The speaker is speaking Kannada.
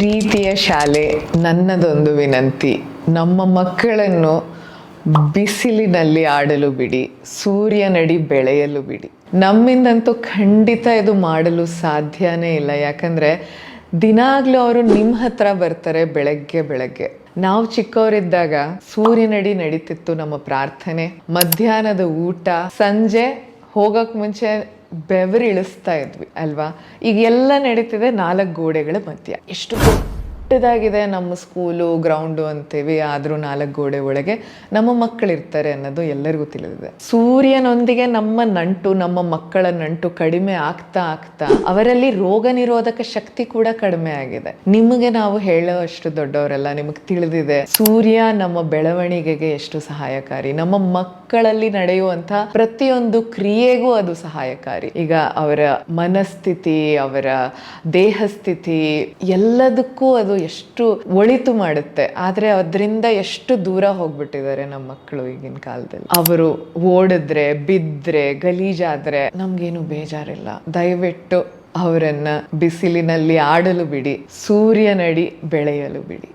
ಪ್ರೀತಿಯ ಶಾಲೆ, ನನ್ನದೊಂದು ವಿನಂತಿ. ನಮ್ಮ ಮಕ್ಕಳನ್ನು ಬಿಸಿಲಿನಲ್ಲಿ ಆಡಲು ಬಿಡಿ, ಸೂರ್ಯನಡಿ ಬೆಳೆಯಲು ಬಿಡಿ. ನಮ್ಮಿಂದಂತೂ ಖಂಡಿತ ಇದು ಮಾಡಲು ಸಾಧ್ಯನೇ ಇಲ್ಲ. ಯಾಕಂದರೆ ದಿನಾಗ್ಲೂ ಅವರು ನಿಮ್ಮ ಹತ್ರ ಬರ್ತಾರೆ ಬೆಳಗ್ಗೆ. ನಾವು ಚಿಕ್ಕವರಿದ್ದಾಗ ಸೂರ್ಯನಡಿ ನಡೀತಿತ್ತು ನಮ್ಮ ಪ್ರಾರ್ಥನೆ, ಮಧ್ಯಾಹ್ನದ ಊಟ, ಸಂಜೆ ಹೋಗಕ್ಕೆ ಮುಂಚೆ ಬೆವರು ಇಳಿಸ್ತಾ ಇದ್ವಿ ಅಲ್ವಾ. ಈಗ ಎಲ್ಲ ನಡೀತಿದೆ 4 ಗೋಡೆಗಳ ಮಧ್ಯ. ಎಷ್ಟು ದೊಡ್ಡದಾಗಿದೆ ನಮ್ಮ ಸ್ಕೂಲು, ಗ್ರೌಂಡು ಅಂತೀವಿ, ಆದರೂ 4 ಗೋಡೆ ಒಳಗೆ ನಮ್ಮ ಮಕ್ಕಳಿರ್ತಾರೆ ಅನ್ನೋದು ಎಲ್ಲರಿಗೂ ತಿಳಿದಿದೆ. ಸೂರ್ಯನೊಂದಿಗೆ ನಮ್ಮ ನಂಟು, ನಮ್ಮ ಮಕ್ಕಳ ನಂಟು ಕಡಿಮೆ ಆಗ್ತಾ ಅವರಲ್ಲಿ ರೋಗ ನಿರೋಧಕ ಶಕ್ತಿ ಕೂಡ ಕಡಿಮೆ ಆಗಿದೆ. ನಿಮಗೆ ನಾವು ಹೇಳೋ ಅಷ್ಟು ದೊಡ್ಡವರೆಲ್ಲ, ನಿಮಗೆ ತಿಳಿದಿದೆ ಸೂರ್ಯ ನಮ್ಮ ಬೆಳವಣಿಗೆಗೆ ಎಷ್ಟು ಸಹಾಯಕಾರಿ, ನಮ್ಮ ಮಕ್ಕಳಲ್ಲಿ ನಡೆಯುವಂಥ ಪ್ರತಿಯೊಂದು ಕ್ರಿಯೆಗೂ ಅದು ಸಹಾಯಕಾರಿ. ಈಗ ಅವರ ಮನಸ್ಥಿತಿ, ಅವರ ದೇಹ ಸ್ಥಿತಿ ಎಲ್ಲದಕ್ಕೂ ಅದು ಎಷ್ಟು ಒಳಿತು ಮಾಡುತ್ತೆ. ಆದ್ರೆ ಅದರಿಂದ ಎಷ್ಟು ದೂರ ಹೋಗ್ಬಿಟ್ಟಿದ್ದಾರೆ ನಮ್ಮ ಮಕ್ಕಳು ಈಗಿನ ಕಾಲದಲ್ಲಿ. ಅವರು ಓಡಿದ್ರೆ, ಬಿದ್ರೆ, ಗಲೀಜಾದ್ರೆ ನಮ್ಗೇನು ಬೇಜಾರಿಲ್ಲ. ದಯವಿಟ್ಟು ಅವರನ್ನ ಬಿಸಿಲಿನಲ್ಲಿ ಆಡಲು ಬಿಡಿ, ಸೂರ್ಯನಡಿ ಬೆಳೆಯಲು ಬಿಡಿ.